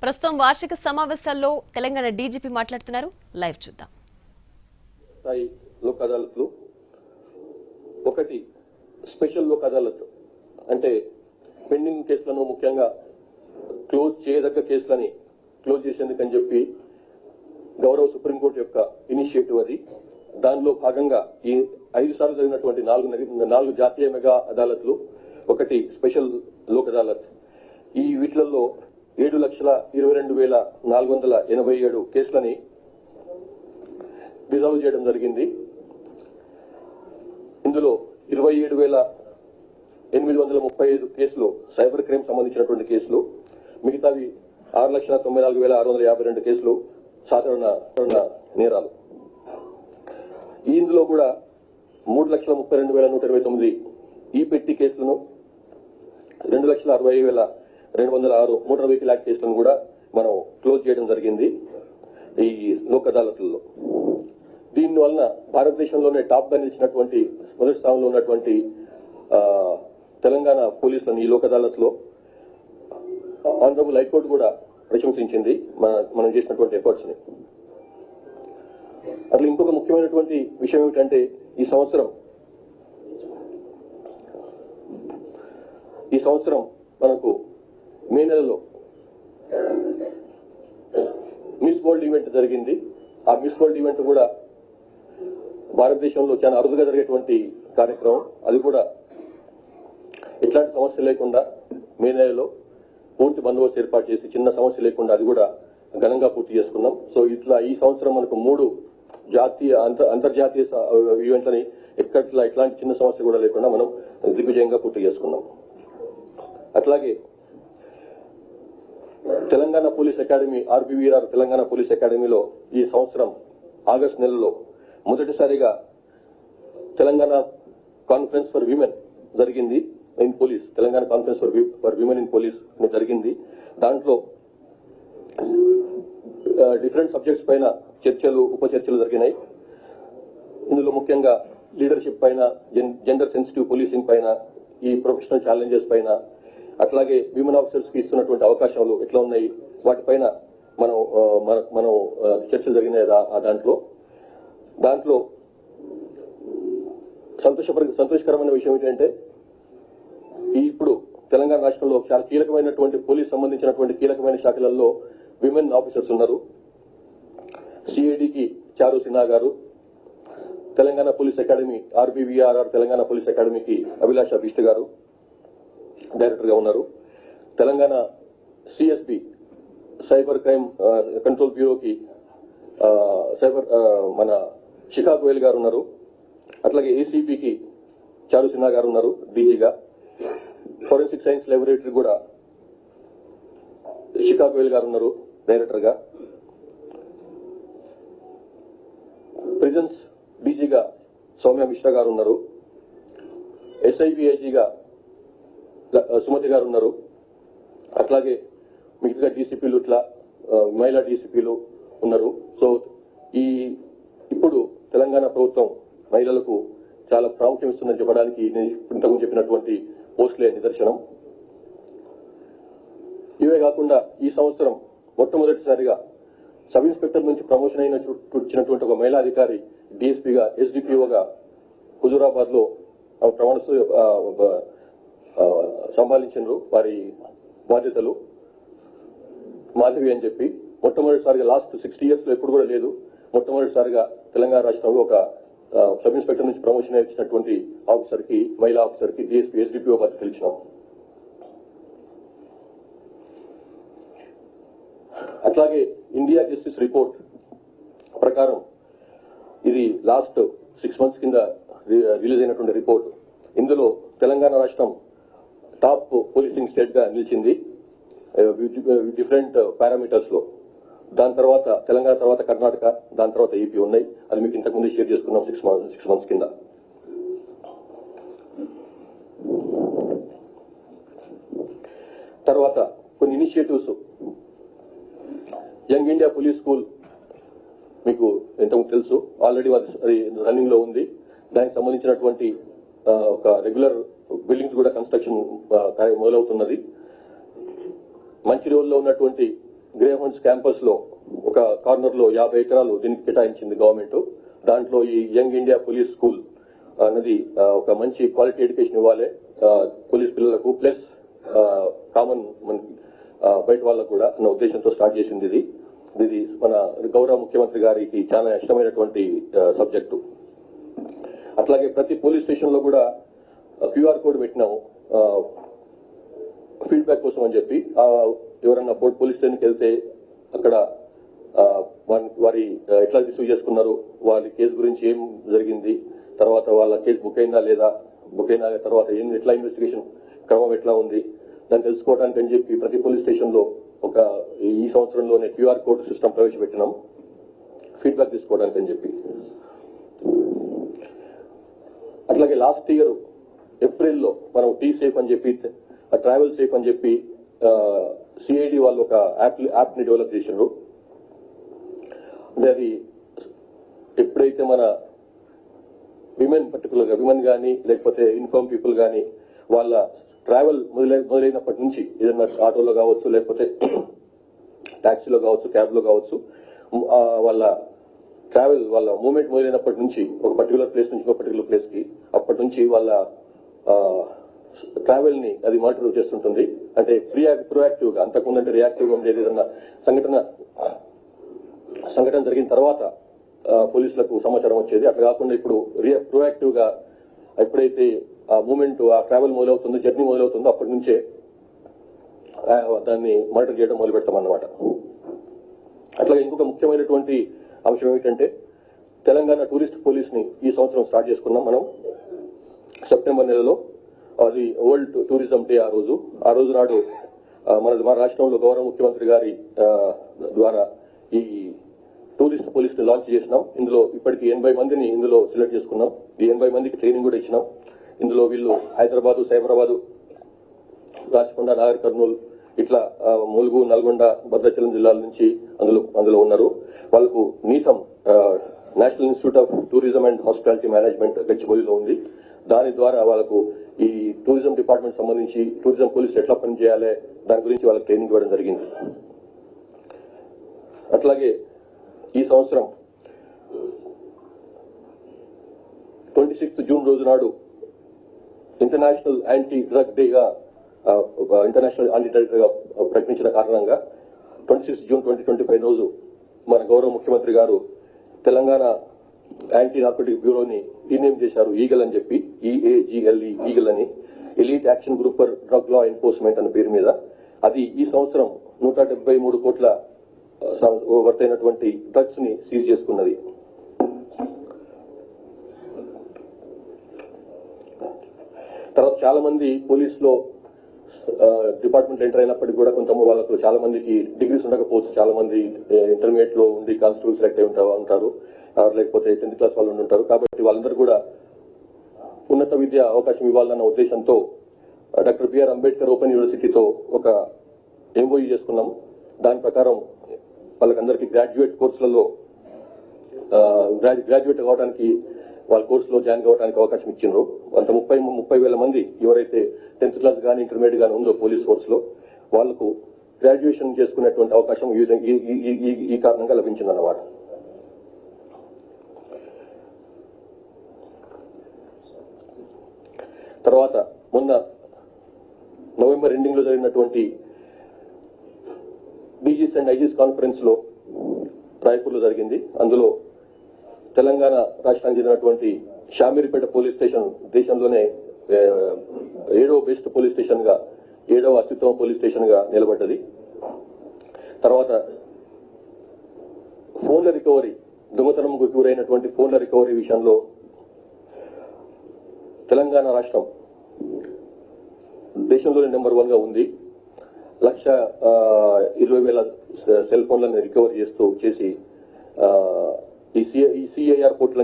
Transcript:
ప్రస్తుతం వార్షిక సమావేశాల్లో తెలంగాణ డీజీపీ మాట్లాడుతున్నారు. లైవ్ చూద్దాం. లోక్ అదాలత్లు ఒకటి స్పెషల్ లోక్ అదాలత్ అంటే పెండింగ్ కేసులను ముఖ్యంగా క్లోజ్ చేయదగ్గ కేసులని క్లోజ్ చేసేందుకని చెప్పి గౌరవ సుప్రీంకోర్టు యొక్క ఇనిషియేటివ్ అది. దానిలో భాగంగా ఈ 5 సార్లు జరిగినటువంటి 4 జాతీయ మెగా అదాలత్లు, ఒకటి స్పెషల్ లోక్ అదాలత్. ఈ వీటిలలో 7,22,487 కేసులని రిజాల్వ్ చేయడం జరిగింది. ఇందులో 27,835 కేసులు సైబర్ క్రైమ్ సంబంధించినటువంటి కేసులు, మిగతావి 6,94,652 కేసులు సాధారణ నేరాలు. ఇందులో కూడా 3,32,129 ఈ పెట్టి కేసులను, 2,60,206 మోటార్ వెహికల్ యాక్ట్ కేసులను కూడా మనం క్లోజ్ చేయడం జరిగింది ఈ లోక్ అదాలత్లలో. దీని వలన భారతదేశంలోనే టాప్ గా నిలిచినటువంటి మొదటి స్థానంలో ఉన్నటువంటి తెలంగాణ పోలీసులను ఈ లోక్ అదాలత్ లో ఆనరబుల్ హైకోర్టు కూడా ప్రశంసించింది మనం చేసినటువంటి ఎఫర్ట్స్ ని. అట్లా ఇంకొక ముఖ్యమైనటువంటి విషయం ఏమిటంటే ఈ సంవత్సరం మనకు మే నెలలో మిస్ వరల్డ్ ఈవెంట్ జరిగింది. ఆ మిస్ వరల్డ్ ఈవెంట్ కూడా భారతదేశంలో చాలా అరుదుగా జరిగేటువంటి కార్యక్రమం. అది కూడా ఎట్లాంటి సమస్య లేకుండా మే నెలలో పూర్తి బందోబస్తు ఏర్పాటు చేసి చిన్న సమస్య లేకుండా అది కూడా ఘనంగా పూర్తి చేసుకున్నాం. సో ఇట్లా ఈ సంవత్సరం మనకు 3 జాతీయ అంతర్జాతీయ ఈవెంట్లని ఎట్లాంటి చిన్న సమస్య కూడా లేకుండా మనం దిగ్విజయంగా పూర్తి చేసుకున్నాం. అట్లాగే Telangana police academy RBVR Telangana police అకాడమీలో ఈ సంవత్సరం ఆగస్టు నెలలో మొదటిసారిగా తెలంగాణ కాన్ఫరెన్స్ ఫర్ విమెన్ జరిగింది in police. Telangana conference for women in police జరిగింది. దాంట్లో డిఫరెంట్ సబ్జెక్ట్స్ పైన చర్చలు, ఉప చర్చలు జరిగినాయి. ఇందులో ముఖ్యంగా లీడర్షిప్ పైన, జెండర్ సెన్సిటివ్ పోలీసింగ్ పైన, ఈ ప్రొఫెషనల్ ఛాలెంజెస్ పైన, అట్లాగే విమెన్ ఆఫీసర్స్ కి ఇస్తున్నటువంటి అవకాశాలు ఎట్లా ఉన్నాయి వాటిపైన మనం చర్చలు జరిగినాయి. దాంట్లో సంతోషకరమైన విషయం ఏంటంటే ఇప్పుడు తెలంగాణ రాష్ట్రంలో చాలా కీలకమైనటువంటి పోలీస్ సంబంధించినటువంటి కీలకమైన శాఖలలో విమెన్ ఆఫీసర్స్ ఉన్నారు. సిఐడికి చారు సిన్హా గారు, Telangana police academy RBVRR Telangana police అకాడమీకి అభిలాష బిష్ట్ గారు డైరెక్టర్ గా ఉన్నారు. Telangana CSB cyber crime control బ్యూరోకి మన శిఖా గోయల్ గారు ఉన్నారు. అట్లాగే ఏసీపీకి చారు సిన్హా గారు ఉన్నారు డీజీగా. ఫోరెన్సిక్ సైన్స్ ల్యాబొరేటరీ కూడా శిఖా గోయల్ గారు ఉన్నారు డైరెక్టర్ గా. ప్రిజన్స్ డీజీగా సౌమ్య మిశ్రా గారు ఉన్నారు. ఎస్ఐబిఐజీగా సుమతి గారు ఉన్నారు. అట్లాగే మిగతా డీసీపీలు ఇట్లా మహిళా డీసీపీలు ఉన్నారు. సో ఇప్పుడు తెలంగాణ ప్రభుత్వం మహిళలకు చాలా ప్రాముఖ్యం ఇస్తుందని చెప్పడానికి ఇంతకుముందు చెప్పినటువంటి పోస్టులే నిదర్శనం. ఇవే కాకుండా ఈ సంవత్సరం మొట్టమొదటిసారిగా సబ్ ఇన్స్పెక్టర్ నుంచి ప్రమోషన్ వచ్చినటువంటి ఒక మహిళా అధికారి డిఎస్పీగా, ఎస్డిపిఓగా హుజూరాబాద్ లో ప్రమాణ సంపాదించారు. వారి బాధ్యతలు మాధవి అని చెప్పి మొట్టమొదటిసారిగా లాస్ట్ 60 years లో ఎప్పుడు కూడా లేదు. మొట్టమొదటిసారిగా తెలంగాణ రాష్ట్రంలో ఒక సబ్ ఇన్స్పెక్టర్ నుంచి ప్రమోషన్ ఇచ్చినటువంటి ఆఫీసర్ కి, మహిళా ఆఫీసర్ కి డిఎస్పీ, ఎస్డిపిఓ బాధ్యతలు ఇచ్చినాం. అట్లాగే ఇండియా జస్టిస్ రిపోర్ట్ ప్రకారం ఇది లాస్ట్ 6 months కింద రిలీజ్ అయినటువంటి రిపోర్ట్. ఇందులో తెలంగాణ రాష్ట్రం టాప్ పోలీసింగ్ స్టేట్ గా నిలిచింది డిఫరెంట్ పారామీటర్స్ లో. దాని తర్వాత తెలంగాణ తర్వాత కర్ణాటక, దాని తర్వాత ఏపీ ఉన్నాయి. అది మీకు ఇంతకుముందు షేర్ చేసుకున్నాం 6 months కింద. తర్వాత కొన్ని initiatives, young India police school మీకు ఇంతకుముందు తెలుసు, ఆల్రెడీ అది రన్నింగ్ లో ఉంది. దానికి సంబంధించినటువంటి ఒక రెగ్యులర్ బిల్డింగ్స్ కూడా కన్స్ట్రక్షన్ మొదలవుతున్నది. మంచి రోజుల్లో ఉన్నటువంటి గ్రేహౌండ్స్ క్యాంపస్ లో ఒక కార్నర్ లో 50 ఎకరాలు దీనికి కేటాయించింది గవర్నమెంట్. దాంట్లో ఈ యంగ్ ఇండియా పోలీస్ స్కూల్ అనేది ఒక మంచి క్వాలిటీ ఎడ్యుకేషన్ ఇవ్వాలి పోలీస్ పిల్లలకు, ప్లస్ కామన్ బయట వాళ్ళకు కూడా అన్న ఉద్దేశంతో స్టార్ట్ చేసింది ఇది మన గౌరవ ముఖ్యమంత్రి గారికి చాలా ఇష్టమైనటువంటి సబ్జెక్టు. అట్లాగే ప్రతి పోలీస్ స్టేషన్ లో కూడా క్యూఆర్ కోడ్ పెట్టినాము ఫీడ్బ్యాక్ కోసం అని చెప్పి. ఎవరన్నా పోలీస్ స్టేషన్కి వెళ్తే అక్కడ వారి ఎట్లా రిసీవ్ చేసుకున్నారు, వారి కేసు గురించి ఏం జరిగింది, తర్వాత వాళ్ళ కేసు బుక్ అయినా లేదా, బుక్ అయిన తర్వాత ఎట్లా ఇన్వెస్టిగేషన్ క్రమం ఎట్లా ఉంది దాన్ని తెలుసుకోవడానికి అని చెప్పి ప్రతి పోలీస్ స్టేషన్ లో ఈ సంవత్సరంలోనే క్యూఆర్ కోడ్ సిస్టమ్ ప్రవేశపెట్టినాం ఫీడ్బ్యాక్ తీసుకోవడానికి అని చెప్పి. అట్లాగే లాస్ట్ ఇయర్ ఏప్రిల్లో మనం టీ సేఫ్ అని చెప్పి, ట్రావెల్ సేఫ్ అని చెప్పి సిఐడి వాళ్ళు ఒక యాప్ ని డెవలప్ చేశారు. అంటే అది ఎప్పుడైతే మన పర్టికులర్ గా విమెన్ కానీ లేకపోతే ఇన్ఫర్మ్ పీపుల్ కానీ వాళ్ళ ట్రావెల్ మొదలైనప్పటి నుంచి ఏదైనా ఆటోలో కావచ్చు, లేకపోతే టాక్సీలో కావచ్చు, క్యాబ్ లో కావచ్చు, వాళ్ళ మూవ్మెంట్ మొదలైనప్పటి నుంచి ఒక పర్టికులర్ ప్లేస్ నుంచి ఒక పర్టికులర్ ప్లేస్ కి అప్పటి నుంచి వాళ్ళ ట్రావెల్ ని అది మానిటర్ చేస్తుంటుంది. అంటే ప్రొయాక్టివ్ గా, అంతకుముందంటే రియాక్టివ్ గా ఉండేది. ఏదన్నా సంఘటన జరిగిన తర్వాత పోలీసులకు సమాచారం వచ్చేది. అట్లా కాకుండా ఇప్పుడు ప్రొయాక్టివ్ గా ఎప్పుడైతే ఆ మూమెంట్, ఆ ట్రావెల్ మొదలవుతుందో, జర్నీ మొదలవుతుందో అప్పటి నుంచే దాన్ని మానిటర్ చేయడం మొదలు పెడతాం అన్నమాట. అట్లాగే ఇంకొక ముఖ్యమైనటువంటి అంశం ఏమిటంటే తెలంగాణ టూరిస్ట్ పోలీస్ ని ఈ సంవత్సరం స్టార్ట్ చేసుకున్నాం మనం సెప్టెంబర్ నెలలో. అది వరల్డ్ టూరిజం డే. ఆ రోజు నాడు మన రాష్ట్రంలో గౌరవ ముఖ్యమంత్రి గారి ద్వారా ఈ టూరిస్ట్ పోలీస్ ని లాంచ్ చేసినాం. ఇందులో ఇప్పటికి 80 మందిని ఇందులో సెలెక్ట్ చేసుకున్నాం. ఈ 80 మందికి ట్రైనింగ్ కూడా ఇచ్చినాం. ఇందులో వీళ్ళు హైదరాబాదు, సైబరాబాదు, రాచకొండ, నాగర్ కర్నూలు, ఇట్లా ములుగు, నల్గొండ, భద్రాచలం జిల్లాల నుంచి అందులో ఉన్నారు. వాళ్ళకు NITHM national institute of tourism and hospitality management గచ్చిబౌలిలో ఉంది. దాని ద్వారా వాళ్ళకు ఈ టూరిజం డిపార్ట్మెంట్ సంబంధించి టూరిజం పోలీసులు ఎట్లా పనిచేయాలి దాని గురించి వాళ్ళకి ట్రైనింగ్ ఇవ్వడం జరిగింది. అట్లాగే ఈ సంవత్సరం 26 జూన్ రోజు నాడు ఇంటర్నేషనల్ యాంటీ డ్రగ్ డేగా ప్రకటించిన కారణంగా 26 జూన్ 2025 రోజు మన గౌరవ ముఖ్యమంత్రి గారు తెలంగాణ యాంటీ నార్కోటిక్ బ్యూరోని రీనేమ్ చేశారు ఈగల్ అని చెప్పి, EAGLE, ఈగల్ అని, elite action group for drug law enforcement అనే పేరు మీద. అది ఈ సంవత్సరం 173 కోట్ల వర్తైనటువంటి డ్రగ్స్ ని సీజ్ చేసుకున్నది. తర్వాత చాలా మంది పోలీస్ లో డిపార్ట్మెంట్ ఎంటర్ అయినప్పటికీ కూడా కొంత వాళ్ళకు చాలా మందికి డిగ్రీస్ ఉండకపోవచ్చు. చాలా మంది ఇంటర్మీడియట్ లో ఉండి కానిస్టేబుల్ సెలెక్ట్ అయి ఉంటారు, లేకపోతే 10th క్లాస్ వాళ్ళు ఉంటారు. కాబట్టి వాళ్ళందరూ కూడా ఉన్నత విద్య అవకాశం ఇవ్వాలన్న ఉద్దేశంతో డాక్టర్ బిఆర్ అంబేద్కర్ ఓపెన్ యూనివర్సిటీతో ఒక MOU చేసుకున్నాం. దాని ప్రకారం వాళ్ళకందరికీ గ్రాడ్యుయేట్ కోర్సులలో గ్రాడ్యుయేట్ కావడానికి, వాళ్ళ కోర్సులో జాయిన్ కావడానికి అవకాశం ఇచ్చిండ్రు. అంత 30,000 మంది ఎవరైతే 10th క్లాస్ కానీ ఇంటర్మీడియట్ కానీ ఉందో పోలీస్ ఫోర్స్ లో వాళ్లకు గ్రాడ్యుయేషన్ చేసుకునేటువంటి అవకాశం ఈ కారణంగా లభించిందన్నమాట. తర్వాత మొన్న నవంబర్ ఎండింగ్ లో జరిగినటువంటి డీజీస్ అండ్ ఐజీస్ కాన్ఫరెన్స్ లో రాయపూర్ లో జరిగింది. అందులో తెలంగాణ రాష్ట్రానికి చెందినటువంటి షామీర్పేట పోలీస్ స్టేషన్ దేశంలోనే 7వ బెస్ట్ పోలీస్ స్టేషన్ గా, 7వ అత్యుత్తమ పోలీస్ స్టేషన్ గా నిలబడ్డది. తర్వాత ఫోన్ల రికవరీ, దొంగతనంకు గురైనటువంటి ఫోన్ల రికవరీ విషయంలో తెలంగాణ రాష్ట్రం దేశంలోనే నెంబర్ 1 గా ఉంది. 1,20,000 సెల్ ఫోన్లను రికవరీ చేసి ఈ CIR పోర్టల్